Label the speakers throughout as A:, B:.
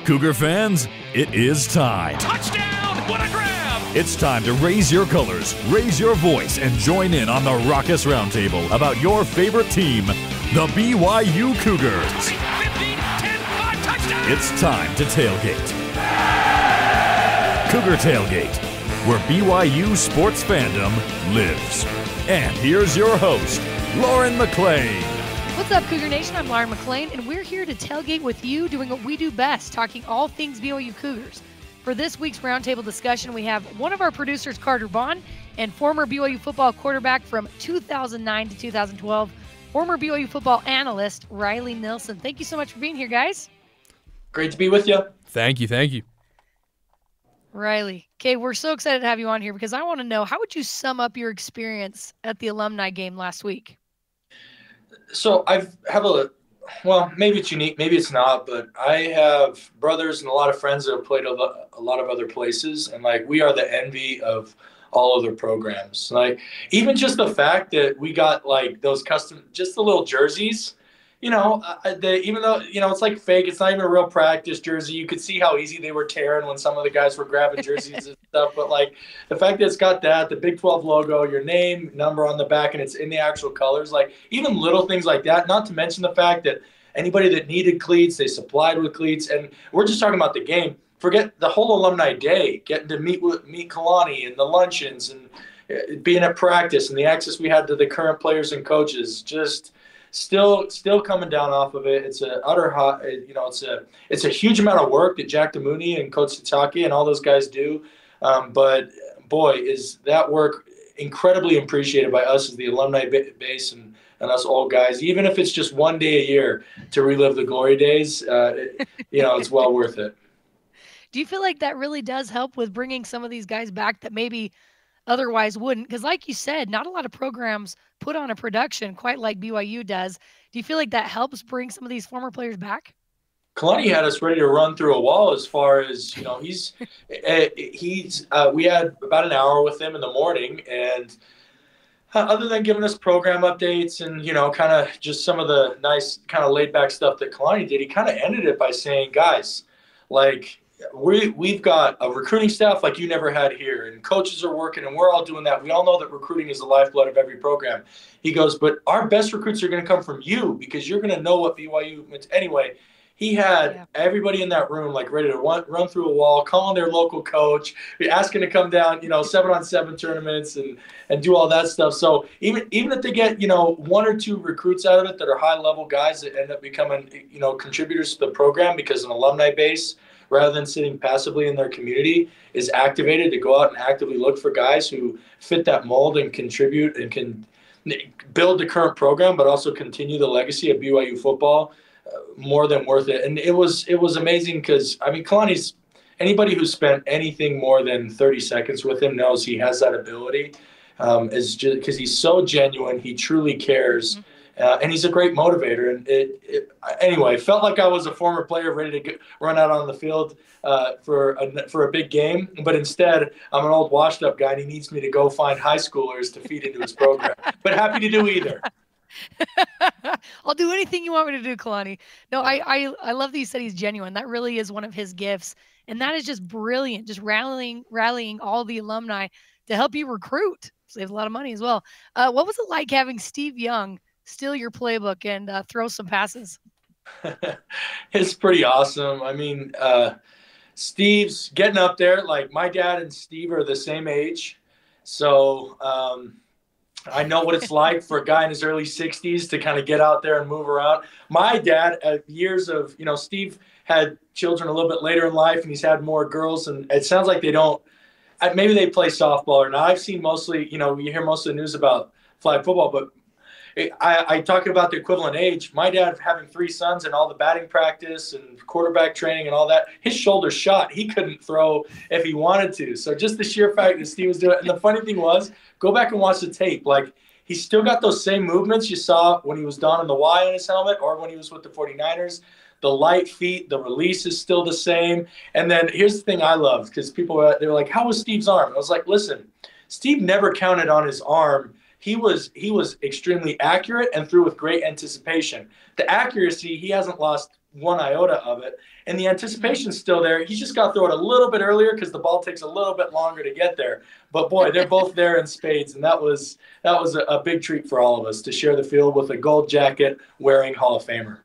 A: Cougar fans, it is time.
B: Touchdown! What a grab!
A: It's time to raise your colors, raise your voice, and join in on the Raucous Roundtable about your favorite team, the BYU Cougars.
B: 20, 15, 10, 5, touchdown!
A: It's time to tailgate. Cougar Tailgate, where BYU sports fandom lives. And here's your host, Lauren McClain.
C: What's up, Cougar Nation? I'm Lauren McClain, and we're here to tailgate with you, doing what we do best, talking all things BYU Cougars. For this week's roundtable discussion, we have one of our producers, Karter Baughan, and former BYU football quarterback from 2009 to 2012, former BYU football analyst, Riley Nilsson. Thank you so much for being here, guys.
D: Great to be with you.
E: Thank you.
C: Riley, okay, we're so excited to have you on here because I want to know, how would you sum up your experience at the alumni game last week?
D: So well, maybe it's unique, maybe it's not, but I have brothers and a lot of friends that have played a lot of other places, and we are the envy of all other programs. Even just the fact that we got those custom, just the little jerseys, even though it's fake, it's not even a real practice jersey. You could see how easy they were tearing when some of the guys were grabbing jerseys and stuff. But the fact that it's got the Big 12 logo, your name, number on the back, and it's in the actual colors, even little things like that. Not to mention the fact that anybody that needed cleats, they supplied with cleats. And we're just talking about the game. Forget the whole alumni day, getting to meet Kalani and the luncheons and being at practice and the access we had to the current players and coaches. Just still coming down off of it. It's a utter hot, it's a huge amount of work that Jack DeMooney and Coach Sataki and all those guys do. But boy, is that work incredibly appreciated by us as the alumni base and us old guys. Even if it's just one day a year to relive the glory days, it's well worth it.
C: Do you feel like that really does help with bringing some of these guys back that maybe otherwise wouldn't? Because like you said, not a lot of programs put on a production quite like BYU does. Do you feel like that helps bring some of these former players back?
D: Kalani had us ready to run through a wall as far as, we had about an hour with him in the morning, and other than giving us program updates and, kind of just some of the nice kind of laid back stuff that Kalani did, he kind of ended it by saying, guys, we've got a recruiting staff like you never had here, and coaches are working, and we're all doing that. We all know that recruiting is the lifeblood of every program. He goes, but our best recruits are going to come from you because you're going to know what BYU means. Anyway, he had everybody in that room ready to run through a wall, calling their local coach, asking to come down, 7-on-7 tournaments and do all that stuff. So even if they get, one or two recruits out of it that are high-level guys that end up becoming, contributors to the program because an alumni base, rather than sitting passively in their community, is activated to go out and actively look for guys who fit that mold and contribute and can build the current program, but also continue the legacy of BYU football. More than worth it. And it was amazing because, Kalani's, anybody who's spent anything more than 30 seconds with him knows he has that ability. Is just because he's so genuine, he truly cares. And he's a great motivator. And anyway, felt like I was a former player ready to run out on the field for a big game. But instead, I'm an old washed up guy, and he needs me to go find high schoolers to feed into his program. But happy to do either.
C: I'll do anything you want me to do, Kalani. No, I love that you said he's genuine. That really is one of his gifts. And that is just brilliant, just rallying all the alumni to help you recruit. Save a lot of money as well. What was it like having Steve Young steal your playbook and throw some passes?
D: It's pretty awesome. Steve's getting up there. My dad and Steve are the same age. So I know what it's like for a guy in his early 60s to kind of get out there and move around. My dad, years of, Steve had children a little bit later in life, and he's had more girls, and it sounds like they don't, maybe they play softball or not. I've seen mostly, you hear most of the news about flag football, but I talk about the equivalent age. My dad having 3 sons and all the batting practice and quarterback training and all that, his shoulder shot. He couldn't throw if he wanted to. So just the sheer fact that Steve was doing it. And the funny thing was, go back and watch the tape. He's still got those same movements you saw when he was donning the Y on his helmet or when he was with the 49ers. The light feet, the release is still the same. And then here's the thing I loved, because they were like, how was Steve's arm? I was like, listen, Steve never counted on his arm. He was extremely accurate and threw with great anticipation. The accuracy, he hasn't lost one iota of it. And the anticipation's still there. He's just got to throw it a little bit earlier because the ball takes a little bit longer to get there. But, boy, they're both there in spades, and that was a big treat for all of us to share the field with a gold jacket wearing Hall of Famer.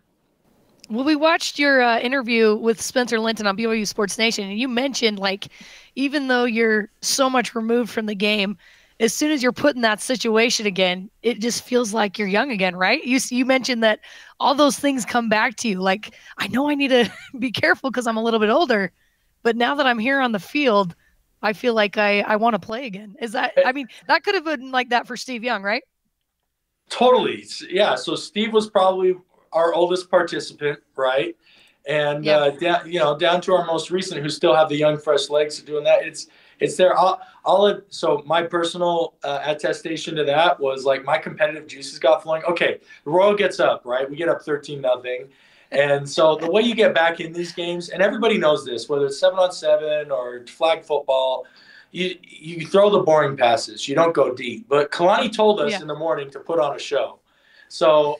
C: Well, we watched your interview with Spencer Linton on BYU Sports Nation, and you mentioned, like, even though you're so much removed from the game, as soon as you're put in that situation again, it just feels like you're young again, right? You mentioned that all those things come back to you. Like, I know I need to be careful because I'm a little bit older, but now that I'm here on the field, I feel like I want to play again. That could have been like that for Steve Young, right?
D: Totally. Yeah. So Steve was probably our oldest participant, right? And down to our most recent, who still have the young, fresh legs of doing that. It's there. So my personal attestation to that was like my competitive juices got flowing. Okay, the Royal gets up, right? We get up 13-0. And so the way you get back in these games, and everybody knows this, whether it's 7-on-7 or flag football, you throw the boring passes. You don't go deep. But Kalani told us in the morning to put on a show. So,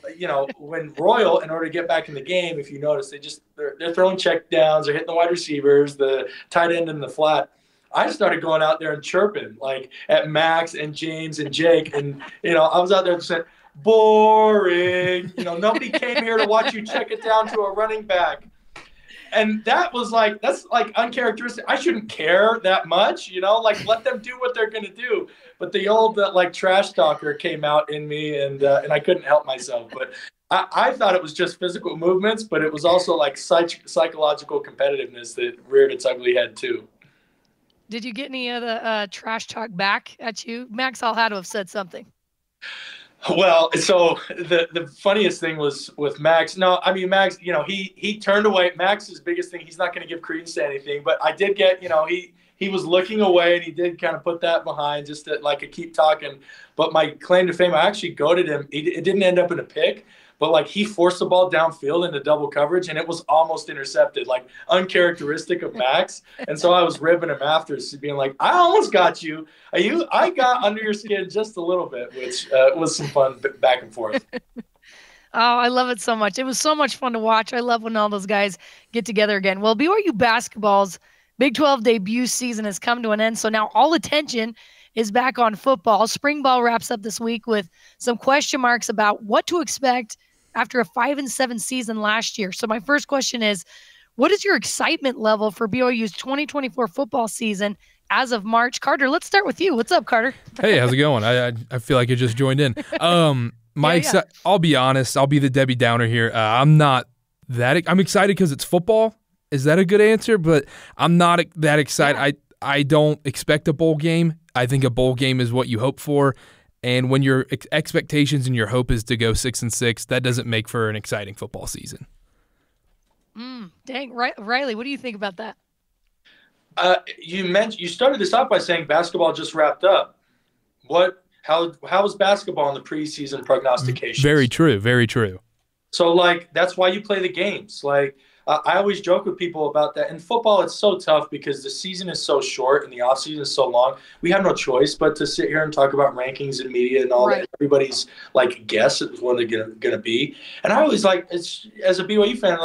D: when Royal, in order to get back in the game, if you notice, they're throwing check downs, they're hitting the wide receivers, the tight end and the flat. I started going out there and chirping, like at Max and James and Jake. And, I was out there saying, boring. Nobody came here to watch you check it down to a running back. And that's uncharacteristic. I shouldn't care that much, let them do what they're going to do. But the old trash talker came out in me, and I couldn't help myself. But I thought it was just physical movements, but it was also like psychological competitiveness that reared its ugly head too.
C: Did you get any of the trash talk back at you? Max all had to have said something.
D: Well, so the funniest thing was with Max. No, I mean, Max, he turned away. Max's biggest thing, he's not going to give credence to anything. But I did get, he was looking away, and he did kind of put that behind just to like a keep talking. But my claim to fame, I actually goaded him. It didn't end up in a pick, but he forced the ball downfield into double coverage, and it was almost intercepted, uncharacteristic of Max. And so I was ribbing him after, being like, I almost got you. I got under your skin just a little bit, which was some fun back and forth.
C: Oh, I love it so much. It was so much fun to watch. I love when all those guys get together again. Well, BYU basketball's Big 12 debut season has come to an end, so now all attention is back on football. Spring ball wraps up this week with some question marks about what to expect after a 5-7 season last year. So my first question is, what is your excitement level for BYU's 2024 football season as of March? Carter, let's start with you. What's up, Carter?
E: Hey, how's it going? I feel like you just joined in. I'll be honest. I'll be the Debbie Downer here. I'm excited because it's football. Is that a good answer? But I'm not that excited. Yeah. I don't expect a bowl game. I think a bowl game is what you hope for. And when your expectations and your hope is to go 6-6, that doesn't make for an exciting football season.
C: Dang, Riley, what do you think about that?
D: You started this off by saying basketball just wrapped up. How was basketball in the preseason prognostications?
E: Very true, very true.
D: So that's why you play the games. I always joke with people about that. In football, it's so tough because the season is so short and the offseason is so long. We have no choice but to sit here and talk about rankings and media and all that. Everybody's guess at what they're going to be. And I always as a BYU fan,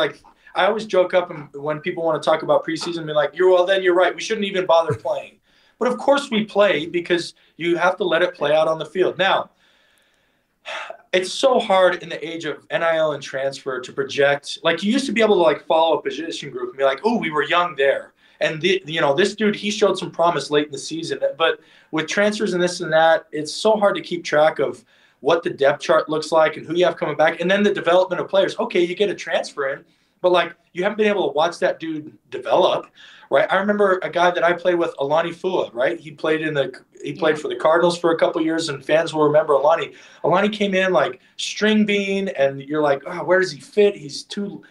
D: I always joke up and when people want to talk about preseason, be like, then you're right. We shouldn't even bother playing. But of course we play because you have to let it play out on the field. Now, it's so hard in the age of NIL and transfer to project. You used to be able to follow a position group and be like, oh, we were young there. And this dude, he showed some promise late in the season. But with transfers and this and that, it's so hard to keep track of what the depth chart looks like and who you have coming back. And then the development of players. Okay, you get a transfer in, but you haven't been able to watch that dude develop. Right, I remember a guy that I played with, Alani Fua. Right, he played for the Cardinals for a couple of years, and fans will remember Alani. Alani came in string bean, and you're like, oh, where does he fit? He's too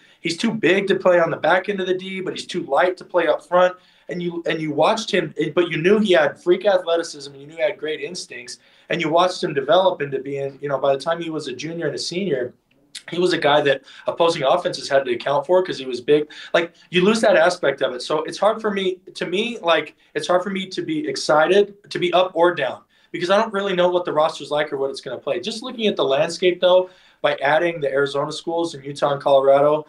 D: big to play on the back end of the D, but he's too light to play up front. And you watched him, but you knew he had freak athleticism, and you knew he had great instincts, and you watched him develop into being, by the time he was a junior and a senior, he was a guy that opposing offenses had to account for because he was big. You lose that aspect of it. So it's hard for me to be excited, to be up or down, because I don't really know what the roster's like or what it's going to play. Just looking at the landscape, though, by adding the Arizona schools in Utah and Colorado,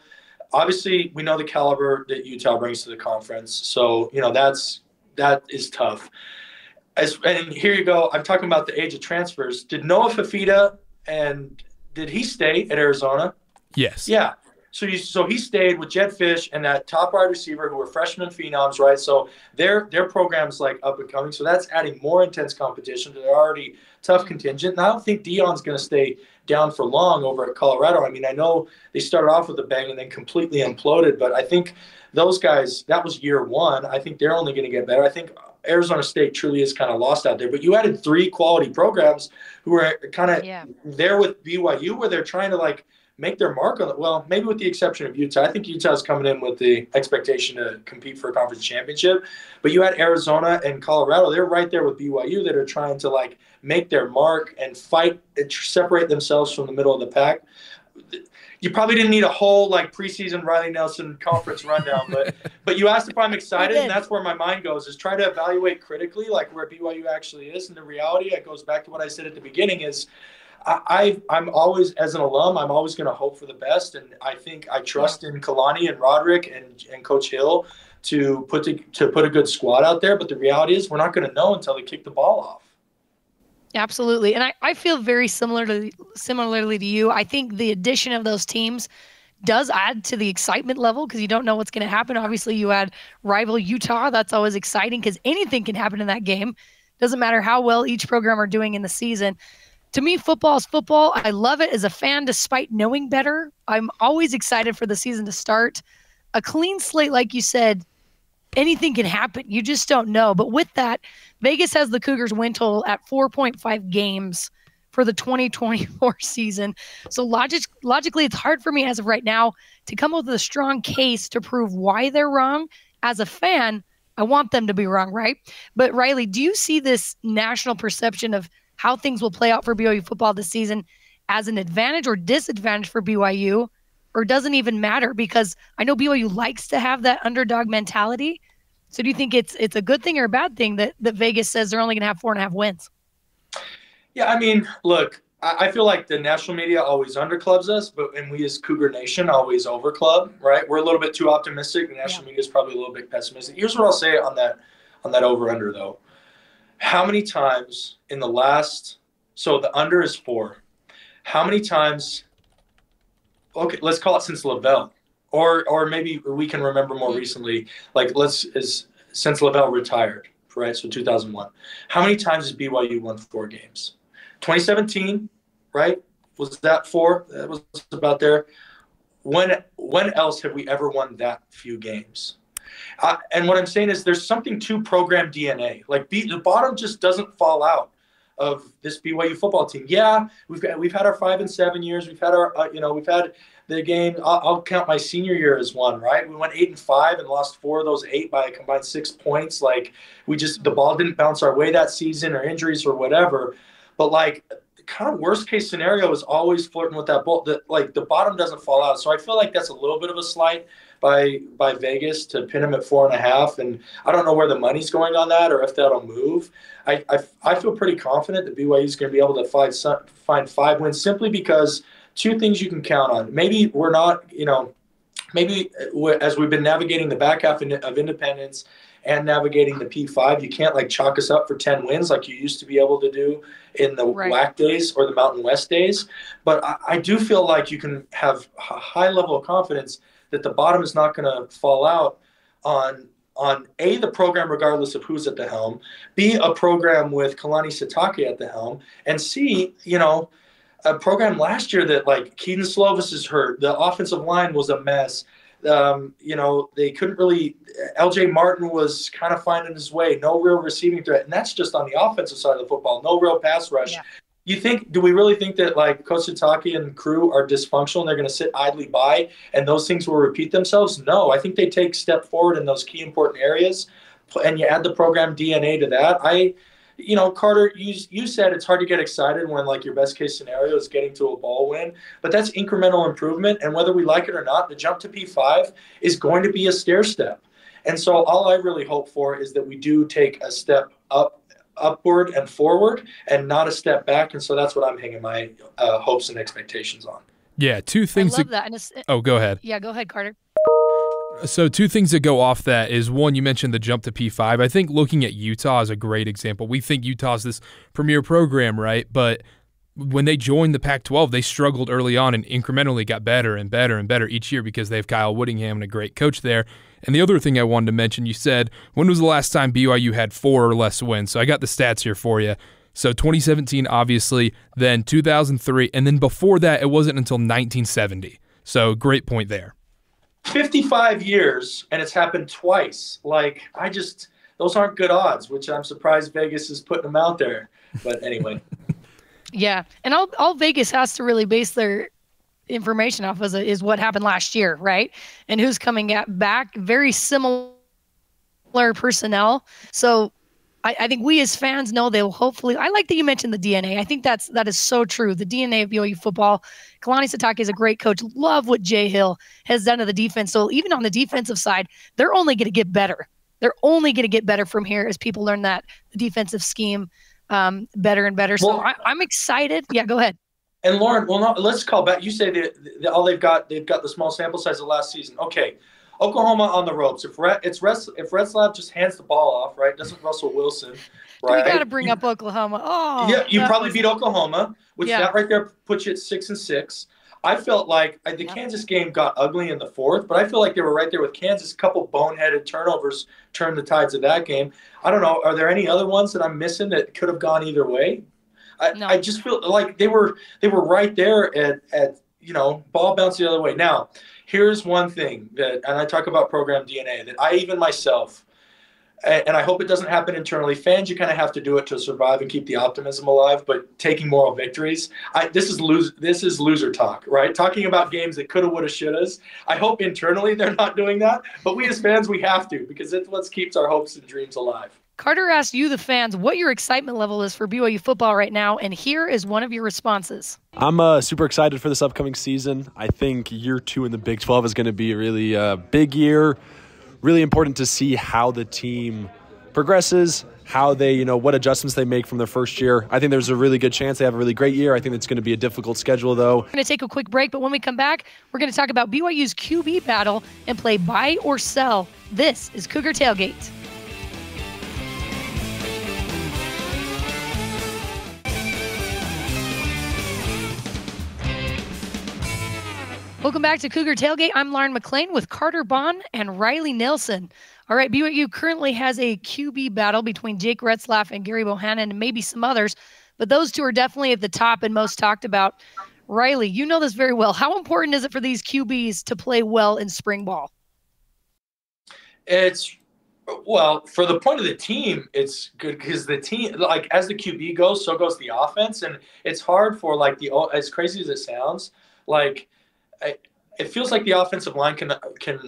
D: Obviously, we know the caliber that Utah brings to the conference. So, that is tough. And here you go. I'm talking about the age of transfers. Did Noah Fafita, and did he stay at Arizona?
E: Yes.
D: Yeah. So he stayed with Jed Fish and that top wide receiver who were freshman phenoms, right? So their program's like up and coming. So that's adding more intense competition to their already tough contingent. And I don't think Deion's going to stay down for long over at Colorado. I mean, I know they started off with a bang and then completely imploded, but I think those guys, that was year one. I think they're only going to get better. I think Arizona State truly is kind of lost out there. But you added 3 quality programs who are kind of there with BYU where they're trying to like make their mark on it. Well, maybe with the exception of Utah. I think Utah's coming in with the expectation to compete for a conference championship. But you had Arizona and Colorado. They're right there with BYU that are trying to like make their mark and fight and separate themselves from the middle of the pack. You probably didn't need a whole like preseason Riley Nelson conference rundown, but you asked if I'm excited, and that's where my mind goes, is try to evaluate critically like where BYU actually is. And the reality, it goes back to what I said at the beginning, is I'm always, as an alum, I'm always going to hope for the best. And I think I trust in Kalani and Roderick and Coach Hill to put a good squad out there. But the reality is we're not going to know until they kick the ball off.
C: Absolutely. And I feel very similarly to you. I think the addition of those teams does add to the excitement level because you don't know what's going to happen. Obviously, you add rival Utah. That's always exciting because anything can happen in that game. Doesn't matter how well each program are doing in the season. To me, football is football. I love it as a fan despite knowing better. I'm always excited for the season to start. A clean slate, like you said, anything can happen. You just don't know. But with that, Vegas has the Cougars win total at 4.5 games for the 2024 season. So logically, it's hard for me as of right now to come up with a strong case to prove why they're wrong. As a fan, I want them to be wrong, right? But Riley, do you see this national perception of how things will play out for BYU football this season as an advantage or disadvantage for BYU, or doesn't even matter? Because I know BYU likes to have that underdog mentality. So do you think it's a good thing or a bad thing that Vegas says they're only going to have 4.5 wins?
D: Yeah, I mean, look, I feel like the national media always underclubs us, and we as Cougar Nation always overclub, right? We're a little bit too optimistic. The national media is probably a little bit pessimistic. Here's what I'll say on that over-under, though. How many times in the last – so the under is 4. How many times – okay, let's call it since Lavelle. Or maybe we can remember more recently, like since Lavelle retired, right? So 2001. How many times has BYU won 4 games? 2017, right? Was that 4? That was about there. When else have we ever won that few games? And what I'm saying is there's something to program DNA. Like the bottom just doesn't fall out of this BYU football team. Yeah, we've had our 5 and 7 years. We've had our we've had the game. I'll count my senior year as one, right? We went 8 and 5 and lost 4 of those 8 by a combined 6 points. Like the ball didn't bounce our way that season, or injuries or whatever. But like kind of worst case scenario is always flirting with that ball. Like the bottom doesn't fall out. So I feel like that's a little bit of a slight by Vegas to pin them at 4.5, and I don't know where the money's going on that or if that'll move. I feel pretty confident that BYU is going to be able to find 5 wins simply because 2 things you can count on. Maybe we're not, maybe as we've been navigating the back half of independence and navigating the P5, you can't like chalk us up for 10 wins like you used to be able to do in the WAC days or the Mountain West days. But I do feel like you can have a high level of confidence that the bottom is not going to fall out on A, the program regardless of who's at the helm, B, a program with Kalani Sitake at the helm, and C, a program last year that like Keaton Slovis is hurt, the offensive line was a mess. They couldn't really – LJ Martin was kind of finding his way, no real receiving threat, and that's just on the offensive side of the football, no real pass rush. Yeah. Do we really think that like Coach Sitake and crew are dysfunctional and they're going to sit idly by and those things will repeat themselves? No, I think they take step forward in those key important areas, and you add the program DNA to that. Karter, you said it's hard to get excited when like your best case scenario is getting to a bowl win, but that's incremental improvement. And whether we like it or not, the jump to P5 is going to be a stair step. And so all I really hope for is that we do take a step upward and forward and not a step back. And so that's what I'm hanging my hopes and expectations on.
E: Yeah, two things.
C: I love that. And
E: oh, go ahead.
C: Yeah, go ahead, Karter.
E: So two things that go off that is, one, you mentioned the jump to P5. I think looking at Utah is a great example. We think Utah's this premier program, right? But when they joined the Pac-12, they struggled early on and incrementally got better and better and better each year because they have Kyle Whittingham and a great coach there. And the other thing I wanted to mention, you said, when was the last time BYU had 4 or less wins? So I got the stats here for you. So 2017, obviously, then 2003, and then before that, it wasn't until 1970. So great point there.
D: 55 years, and it's happened twice. Like, those aren't good odds, which I'm surprised Vegas is putting them out there. But anyway.
C: Yeah, and all Vegas has to really base their information off is what happened last year, right? And who's coming back. Very similar personnel. So I think we as fans know they will hopefully – I like that you mentioned the DNA. I think that is so true. The DNA of BYU football. Kalani Sitake is a great coach. Love what Jay Hill has done to the defense. So even on the defensive side, they're only going to get better. They're only going to get better from here as people learn that the defensive scheme better and better. So I'm excited. Yeah, go ahead.
D: And Lauren, let's call back. You say all they've got the small sample size of last season. Okay. Oklahoma on the ropes. If Retzlaff just hands the ball off, right? Doesn't Russell Wilson, right?
C: We got to bring up Oklahoma. Oh,
D: yeah, you probably beat Oklahoma, which that right there puts you at 6-6. I felt like the Kansas game got ugly in the fourth, but I feel like they were right there with Kansas. A couple boneheaded turnovers turned the tides of that game. I don't know. Are there any other ones that I'm missing that could have gone either way?
C: No.
D: I just feel like they were right there at ball bounce the other way. Now, here's one thing and I talk about program DNA, that I even myself, and I hope it doesn't happen internally, fans, you kind of have to do it to survive and keep the optimism alive, but taking moral victories, this is loser talk, right? Talking about games that coulda, woulda, shouldas. I hope internally they're not doing that, but we as fans, we have to, because it's what keeps our hopes and dreams alive.
C: Karter asked you, the fans, what your excitement level is for BYU football right now, and here is one of your responses.
F: I'm super excited for this upcoming season. I think year 2 in the Big 12 is going to be a really big year. Really important to see how the team progresses, how they, what adjustments they make from their first year. I think there's a really good chance they have a really great year. I think it's going to be a difficult schedule, though.
C: We're going to take a quick break, but when we come back, we're going to talk about BYU's QB battle and play buy or sell. This is Cougar Tailgate. Welcome back to Cougar Tailgate. I'm Lauren McClain with Karter Baughan and Riley Nelson. All right, BYU currently has a QB battle between Jake Retzlaff and Gary Bohannon and maybe some others, but those two are definitely at the top and most talked about. Riley, you know this very well. How important is it for these QBs to play well in spring ball?
D: For the point of the team, it's good because the team, like as the QB goes, so goes the offense, and it's hard for as crazy as it sounds, it feels like the offensive line can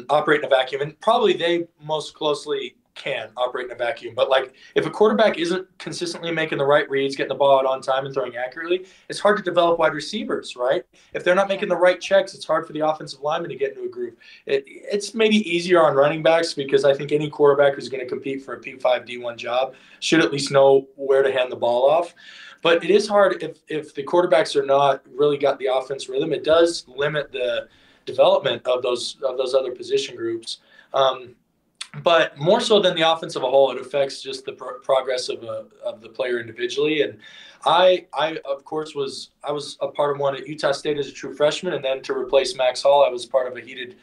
D: operate in a vacuum, and probably they most closely can operate in a vacuum. But if a quarterback isn't consistently making the right reads, getting the ball out on time and throwing accurately, it's hard to develop wide receivers, right? If they're not making the right checks, it's hard for the offensive lineman to get into a groove. It's maybe easier on running backs because I think any quarterback who's going to compete for a P5 D1 job should at least know where to hand the ball off. But it is hard if the quarterbacks are not really got the offense rhythm. It does limit the development of those other position groups. But more so than the offense of a whole, it affects just the progress of the player individually. And I of course was a part of one at Utah State as a true freshman, and then to replace Max Hall, I was part of a heated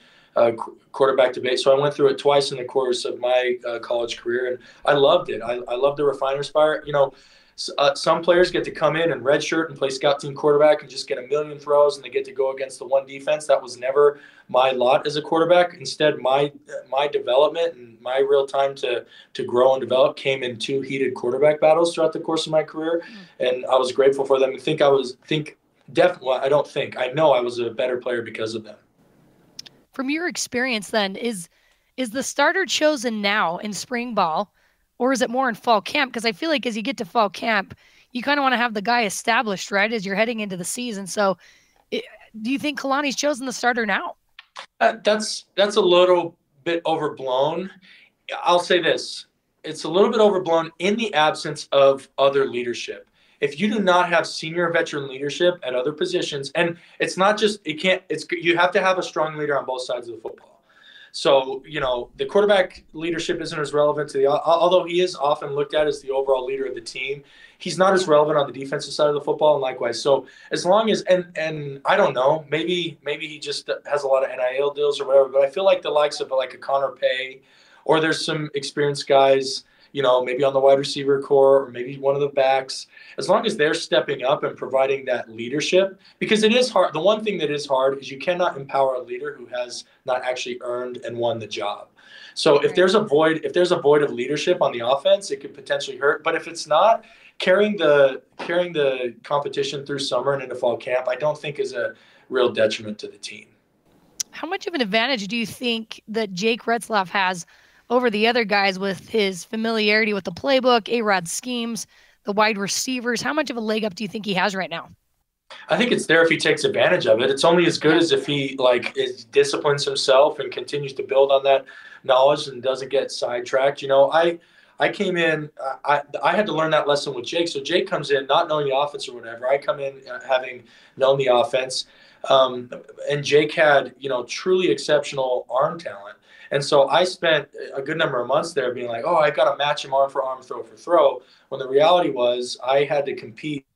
D: quarterback debate. So I went through it twice in the course of my college career, and I loved it. I loved the refiner's fire. Some players get to come in and redshirt and play scout team quarterback and just get a million throws, and they get to go against the one defense. That was never my lot as a quarterback. Instead, my development and my real time to grow and develop came in 2 heated quarterback battles throughout the course of my career, and I was grateful for them. I know I was a better player because of them.
C: From your experience, then, is the starter chosen now in spring ball? Or is it more in fall camp? Because I feel like as you get to fall camp, you kind of want to have the guy established, right, as you're heading into the season. So do you think Kalani's chosen the starter now?
D: That's a little bit overblown. I'll say this. It's a little bit overblown in the absence of other leadership. if you do not have senior veteran leadership at other positions, and it's not just, you have to have a strong leader on both sides of the football. So, the quarterback leadership isn't as relevant although he is often looked at as the overall leader of the team, he's not as relevant on the defensive side of the football, and likewise. So as long as, and I don't know, maybe he just has a lot of NIL deals or whatever, but I feel like the likes of like a Connor Pay, or there's some experienced guys, maybe on the wide receiver core, or maybe one of the backs, as long as they're stepping up and providing that leadership, because it is hard. The one thing that is hard is you cannot empower a leader who has not actually earned and won the job. So if there's a void of leadership on the offense, it could potentially hurt. But if it's not, carrying the competition through summer and into fall camp, I don't think is a real detriment to the team.
C: How much of an advantage do you think that Jake Retzlaff has over the other guys with his familiarity with the playbook, A-Rod's schemes, the wide receivers? How much of a leg up do you think he has right now?
D: I think it's there if he takes advantage of it. It's only as good as if he disciplines himself and continues to build on that knowledge and doesn't get sidetracked. I came in, I had to learn that lesson with Jake. So Jake comes in not knowing the offense or whatever. I come in having known the offense. And Jake had, truly exceptional arm talent. And so I spent a good number of months there being like, I got to match him arm for arm, throw for throw. When the reality was I had to compete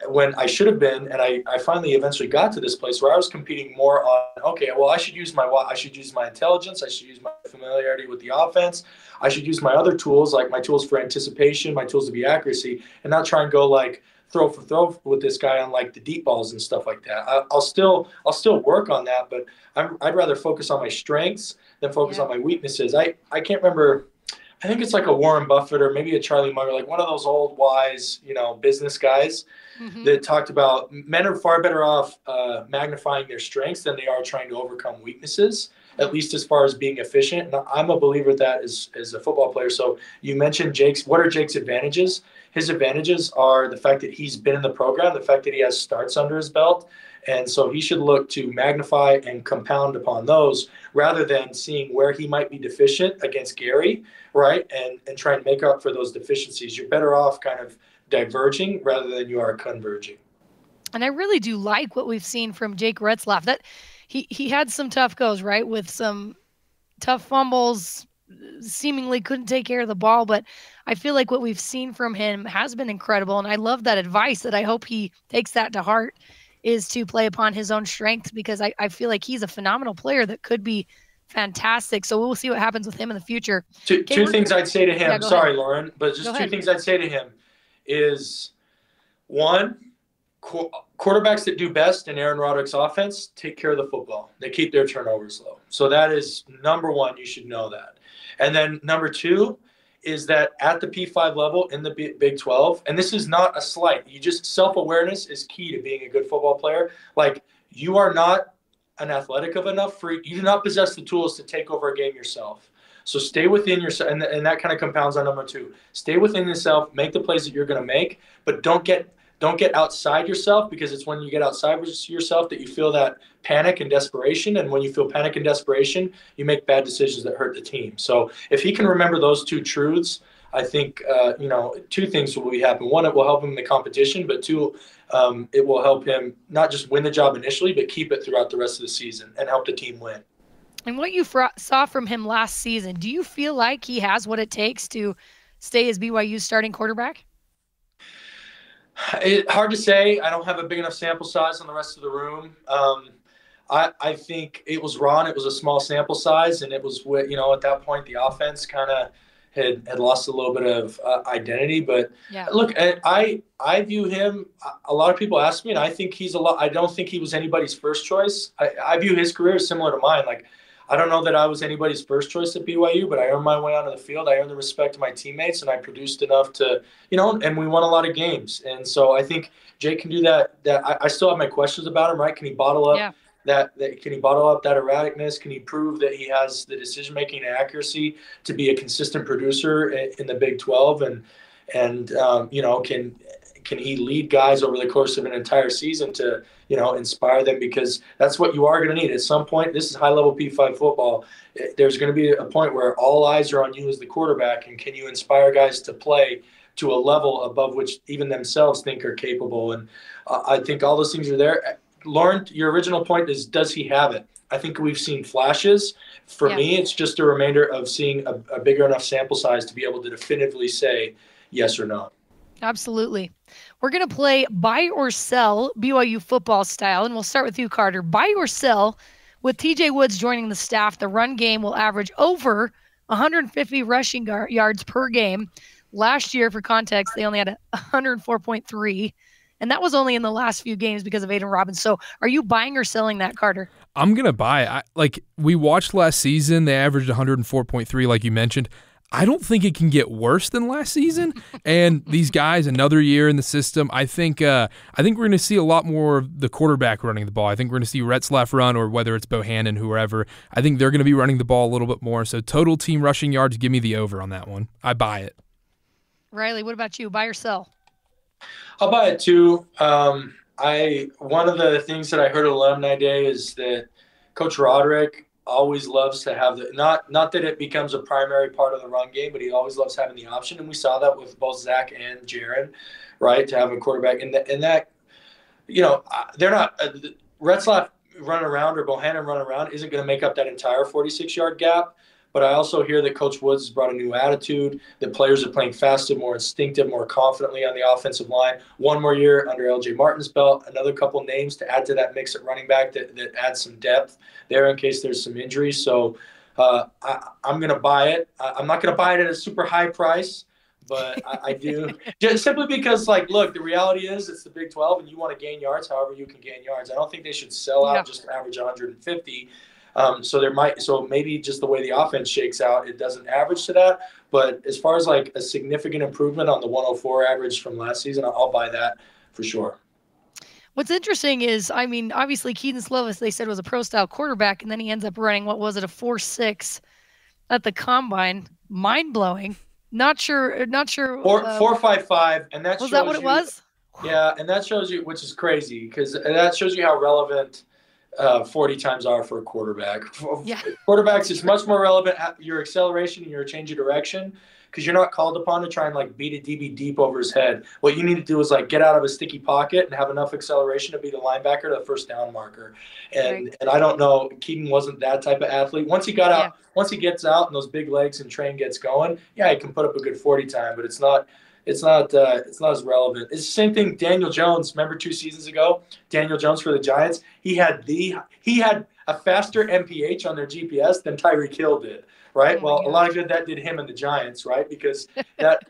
D: when I should have been. And I finally eventually got to this place where I was competing more on, I should use my intelligence. I should use my familiarity with the offense. I should use my other tools, like my tools for anticipation, my tools to be accuracy, and not try and go throw for throw with this guy on the deep balls and stuff like that. I'll still work on that, but I'd rather focus on my strengths than focus on my weaknesses. I can't remember. I think it's like a Warren Buffett or maybe a Charlie Munger, like one of those old wise, business guys that talked about men are far better off magnifying their strengths than they are trying to overcome weaknesses, at least as far as being efficient. And I'm a believer of that as a football player. So you mentioned what are Jake's advantages? His advantages are the fact that he's been in the program, the fact that he has starts under his belt. And so he should look to magnify and compound upon those rather than seeing where he might be deficient against Gary, right? And try and make up for those deficiencies. You're better off kind of diverging rather than you are converging.
C: And I really do like what we've seen from Jake Retzlaff. That he had some tough goes, right? With some tough fumbles, seemingly couldn't take care of the ball, but I feel like what we've seen from him has been incredible. And I love that advice that I hope he takes that to heart, is to play upon his own strengths, because I feel like he's a phenomenal player that could be fantastic. So we'll see what happens with him in the future.
D: Two things I'd say to him.
C: Yeah,
D: sorry, Lauren, but just two things I'd say to him is, one, quarterbacks that do best in Aaron Roderick's offense take care of the football. They keep their turnovers low. So that is number one. You should know that. And then number two is that at the P5 level in the Big 12, and this is not a slight, self-awareness is key to being a good football player. You are not an athletic of enough freak. You do not possess the tools to take over a game yourself. So stay within yourself, and that kind of compounds on number two. Stay within yourself, make the plays that you're going to make, but don't get outside yourself, because it's when you get outside yourself that you feel that panic and desperation. And when you feel panic and desperation, you make bad decisions that hurt the team. So if he can remember those two truths, I think, two things will happen. One, it will help him in the competition, but two, it will help him not just win the job initially, but keep it throughout the rest of the season and help the team win.
C: And what you saw from him last season, do you feel like he has what it takes to stay as BYU's starting quarterback?
D: Hard to say. I don't have a big enough sample size on the rest of the room. I think it was raw and it was a small sample size, and it was, at that point the offense kind of had lost a little bit of identity. But look, I view him. A lot of people ask me, and I think I don't think he was anybody's first choice. I view his career as similar to mine. I don't know that I was anybody's first choice at BYU, but I earned my way onto the field. I earned the respect of my teammates, and I produced enough to, and we won a lot of games. And so I think Jake can do that. I still have my questions about him, right? Can he bottle up can he bottle up that erraticness? Can he prove that he has the decision-making and accuracy to be a consistent producer in the Big 12? And can he lead guys over the course of an entire season to, inspire them? Because that's what you are going to need at some point. This is high-level P5 football. There's going to be a point where all eyes are on you as the quarterback, and can you inspire guys to play to a level above which even themselves think are capable. And I think all those things are there. Lauren, your original point is, does he have it? I think we've seen flashes. For me, it's just a remainder of seeing a bigger enough sample size to be able to definitively say yes or no.
C: Absolutely. We're going to play buy or sell BYU football style, and we'll start with you, Karter. Buy or sell, with TJ Woods joining the staff, the run game will average over 150 rushing yards per game. Last year, for context, they only had 104.3, and that was only in the last few games because of Aiden Robbins. So are you buying or selling that, Karter?
E: I'm going to buy. We watched last season. They averaged 104.3, like you mentioned. I don't think it can get worse than last season. And these guys, another year in the system, I think we're going to see a lot more of the quarterback running the ball. I think we're going to see Retzlaff run, or whether it's Bohannon, whoever. I think they're going to be running the ball a little bit more. So total team rushing yards, give me the over on that one. I buy it.
C: Riley, what about you? Buy or sell?
D: I'll buy it too. One of the things that I heard at Alumni Day is that Coach Roderick always loves to have not that it becomes a primary part of the run game, but he always loves having the option. And we saw that with both Zach and Jaron, right? To have a quarterback and that, they're not Retzlaff run around or Bohannon run around isn't going to make up that entire 46-yard gap. But I also hear that Coach Woods has brought a new attitude, that players are playing faster, more instinctive, more confidently on the offensive line. One more year under LJ Martin's belt, another couple names to add to that mix at running back that adds some depth there in case there's some injuries. So I'm going to buy it. I'm not going to buy it at a super high price, but I do. Just simply because, look, the reality is it's the Big 12, and you want to gain yards however you can gain yards. I don't think they should sell out just to average 150. So maybe just the way the offense shakes out, it doesn't average to that. But as far as a significant improvement on the 104 average from last season, I'll buy that for sure.
C: What's interesting is, obviously Keaton Slovis, they said, was a pro-style quarterback, and then he ends up running, a 4.6 at the combine. Mind-blowing. Not sure.
D: 4.55, and that
C: was that what it was?
D: Yeah, and that shows you, which is crazy, because that shows you how relevant 40 times are for a quarterback.
C: Yeah.
D: Quarterbacks, it's much more relevant your acceleration and your change of direction, because you're not called upon to try and beat a DB deep over his head. What you need to do is get out of a sticky pocket and have enough acceleration to be the linebacker to the first down marker. And I don't know, Keaton wasn't that type of athlete. Once he got out, once he gets out and those big legs and train gets going, he can put up a good 40 time, but it's not as relevant. It's the same thing. Daniel Jones, remember 2 seasons ago, Daniel Jones for the Giants, he had a faster MPH on their GPS than Tyreek Hill did, right? A lot of good that did him and the Giants, right? Because that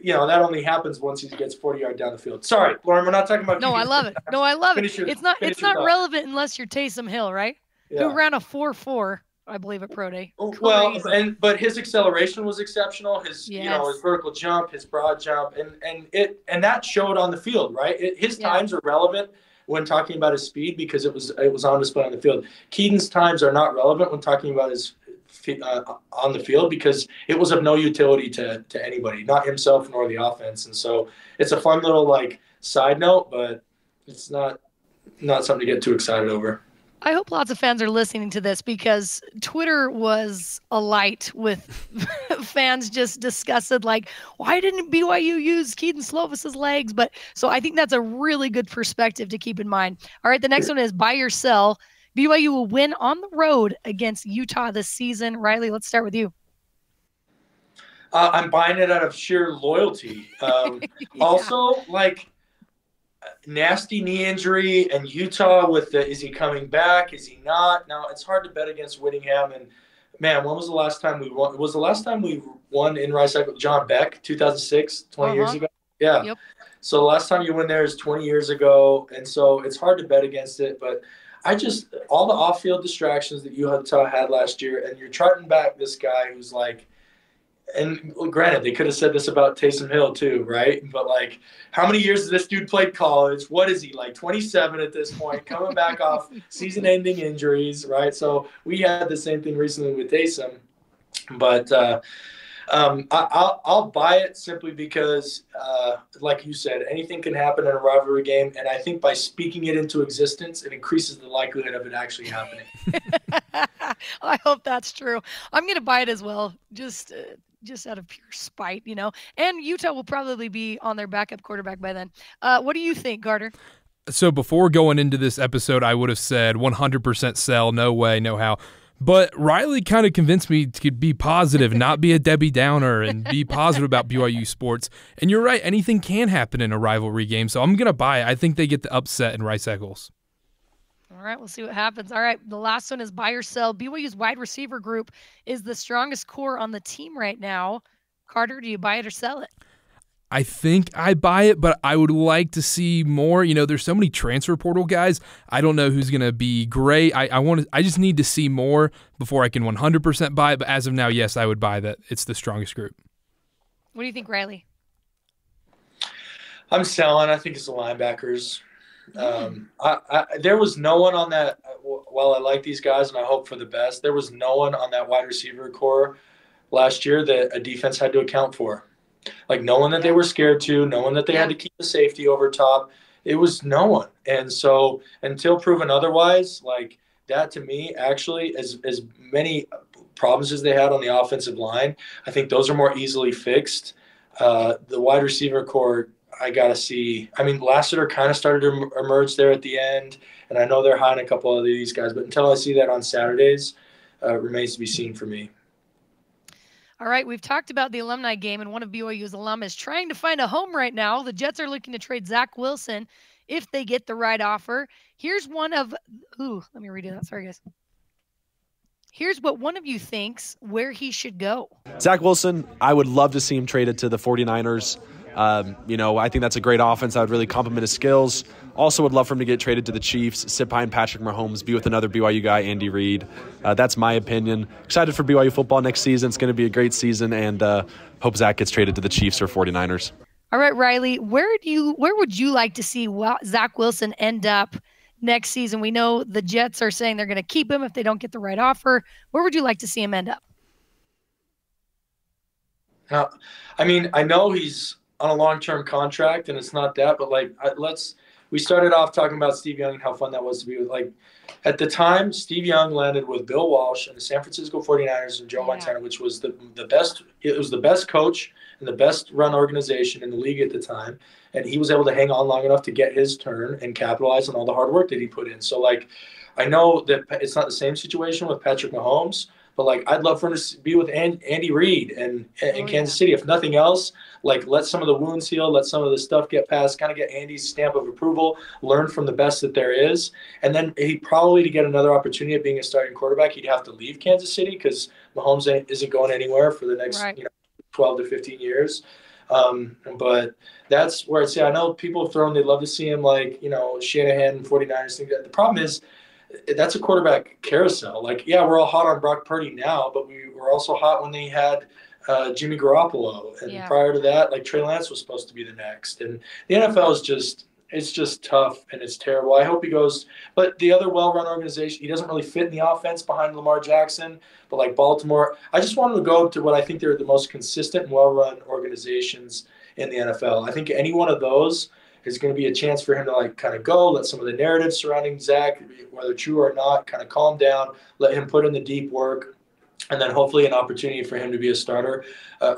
D: only happens once he gets 40 yards down the field. Sorry, Lauren, we're not talking about.
C: No, I love it. It's not relevant unless you're Taysom Hill, right?
D: Yeah.
C: Who ran a 4.4. I believe at Pro Day.
D: Well, but his acceleration was exceptional. His his vertical jump, his broad jump, and that showed on the field, right? His times are relevant when talking about his speed because it was on display on the field. Keaton's times are not relevant when talking about his on the field because it was of no utility to anybody, not himself nor the offense. And so it's a fun little side note, but it's not something to get too excited over.
C: I hope lots of fans are listening to this because Twitter was alight with fans just disgusted, why didn't BYU use Keaton Slovis's legs? But so I think that's a really good perspective to keep in mind. All right, the next one is buy or sell. BYU will win on the road against Utah this season. Riley, let's start with you.
D: I'm buying it out of sheer loyalty. Also, nasty knee injury and Utah with is he coming back? Is he not? Now it's hard to bet against Whittingham. And man, when was the last time we won? Was the last time we won in Rice with John Beck, 2006, 20 years ago? Yeah. Yep. So the last time you win there is 20 years ago. And so it's hard to bet against it. But all the off-field distractions that Utah had last year, and you're trotting back this guy who's and granted, they could have said this about Taysom Hill too, right? But how many years has this dude played college? What is he 27 at this point, coming back off season-ending injuries, right? So we had the same thing recently with Taysom, but I'll buy it simply because, like you said, anything can happen in a rivalry game, and I think by speaking it into existence, it increases the likelihood of it actually happening.
C: I hope that's true. I'm going to buy it as well. Just just out of pure spite, And Utah will probably be on their backup quarterback by then. What do you think, Carter?
E: So before going into this episode, I would have said 100% sell, no way, no how. But Riley kind of convinced me to be positive, not be a Debbie Downer, and be positive about BYU sports. And you're right, anything can happen in a rivalry game, so I'm going to buy it. I think they get the upset in Rice-Eccles.
C: All right, we'll see what happens. All right, the last one is buy or sell. BYU's wide receiver group is the strongest core on the team right now. Carter, do you buy it or sell it?
E: I think I buy it, but I would like to see more. There's so many transfer portal guys. I don't know who's going to be great. I just need to see more before I can 100% buy it. But as of now, yes, I would buy that. It's the strongest group.
C: What do you think, Riley?
D: I'm selling. I think it's the linebackers. There was no one on that. While I like these guys and I hope for the best, there was no one on that wide receiver core last year that a defense had to account for. Like no one that they were scared to, no one that they had to keep the safety over top. It was no one. And so until proven otherwise, like that to me, actually, as many problems as they had on the offensive line, I think those are more easily fixed. The wide receiver core, I got to see. I mean, Lassiter kind of started to emerge there at the end, and I know they're high on a couple of these guys, but until I see that on Saturdays, remains to be seen for me.
C: All right, we've talked about the alumni game, and one of BYU's alum is trying to find a home right now. The Jets are looking to trade Zach Wilson if they get the right offer. Here's one of – let me redo that. Sorry, guys. Here's what one of you thinks where he should go.
F: Zach Wilson, I would love to see him traded to the 49ers. I think that's a great offense. I would really complement his skills. Also would love for him to get traded to the Chiefs, sit behind Patrick Mahomes, be with another BYU guy, Andy Reid. That's my opinion. Excited for BYU football next season. It's going to be a great season, and hope Zach gets traded to the Chiefs or 49ers.
C: All right, Riley, where would you like to see Zach Wilson end up next season? We know the Jets are saying they're going to keep him if they don't get the right offer. Where would you like to see him end up?
D: I know he's on a long-term contract, and it's not that, but we started off talking about Steve Young and how fun that was to be with. Like at the time, Steve Young landed with Bill Walsh and the San Francisco 49ers and Joe Montana, which was the best. It was the best coach and the best run organization in the league at the time, and he was able to hang on long enough to get his turn and capitalize on all the hard work that he put in. So I know that it's not the same situation with Patrick Mahomes, but I'd love for him to be with Andy Reid and Kansas City. If nothing else, let some of the wounds heal, let some of the stuff get past, kind of get Andy's stamp of approval, learn from the best that there is. And then he probably, to get another opportunity of being a starting quarterback, he'd have to leave Kansas City because Mahomes isn't going anywhere for the next 12 to 15 years. But that's where I know people have thrown, they'd love to see him Shanahan and 49ers. Things. The problem is, that's a quarterback carousel. We're all hot on Brock Purdy now, but we were also hot when they had Jimmy Garoppolo. And prior to that, Trey Lance was supposed to be the next. And the NFL is just tough and it's terrible. I hope he goes. But the other well-run organization, he doesn't really fit in the offense behind Lamar Jackson. But Baltimore, I just want him to go to what I think they're the most consistent and well-run organizations in the NFL. I think any one of those is going to be a chance for him to kind of go, let some of the narratives surrounding Zach, whether true or not, kind of calm down, let him put in the deep work, and then hopefully an opportunity for him to be a starter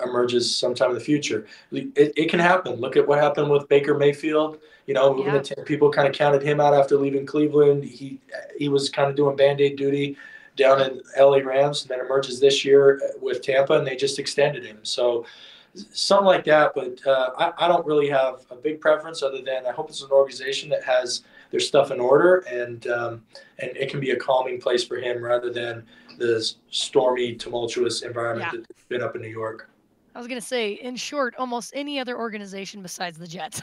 D: emerges sometime in the future. It can happen. Look at what happened with Baker Mayfield. People kind of counted him out after leaving Cleveland. He was kind of doing Band-Aid duty down in LA Rams, and then emerges this year with Tampa, and they just extended him. So something like that, but I don't really have a big preference other than I hope it's an organization that has their stuff in order and it can be a calming place for him rather than the stormy, tumultuous environment that's been up in New York.
C: I was going to say, in short, almost any other organization besides the Jets.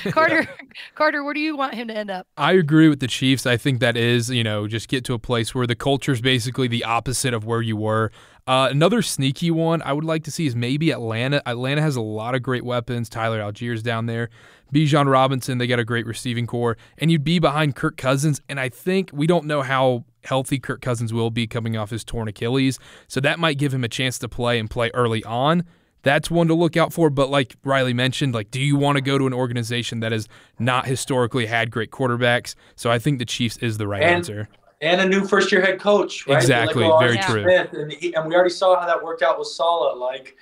C: Carter, where do you want him to end up?
E: I agree with the Chiefs. I think that is, just get to a place where the culture is basically the opposite of where you were. Another sneaky one I would like to see is maybe Atlanta. Atlanta has a lot of great weapons. Tyler Allgeier's down there. Bijan Robinson, they got a great receiving core. And you'd be behind Kirk Cousins. And I think we don't know how healthy Kirk Cousins will be coming off his torn Achilles. So that might give him a chance to play early on. That's one to look out for. But like Riley mentioned, do you want to go to an organization that has not historically had great quarterbacks? So I think the Chiefs is the right answer.
D: And a new first-year head coach, right?
E: Exactly, very true.
D: And we already saw how that worked out with Saleh.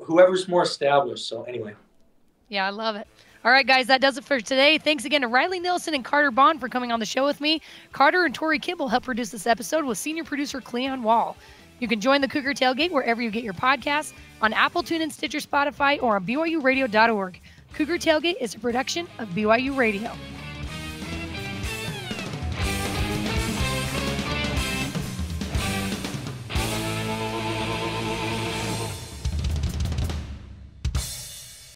D: whoever's more established. So anyway.
C: Yeah, I love it. All right, guys, that does it for today. Thanks again to Riley Nilsson and Karter Baughan for coming on the show with me. Carter and Tori Kimball helped produce this episode with senior producer Cleon Wall. You can join the Cougar Tailgate wherever you get your podcasts, on Apple, TuneIn, Stitcher, Spotify, or on BYURadio.org. Cougar Tailgate is a production of BYU Radio.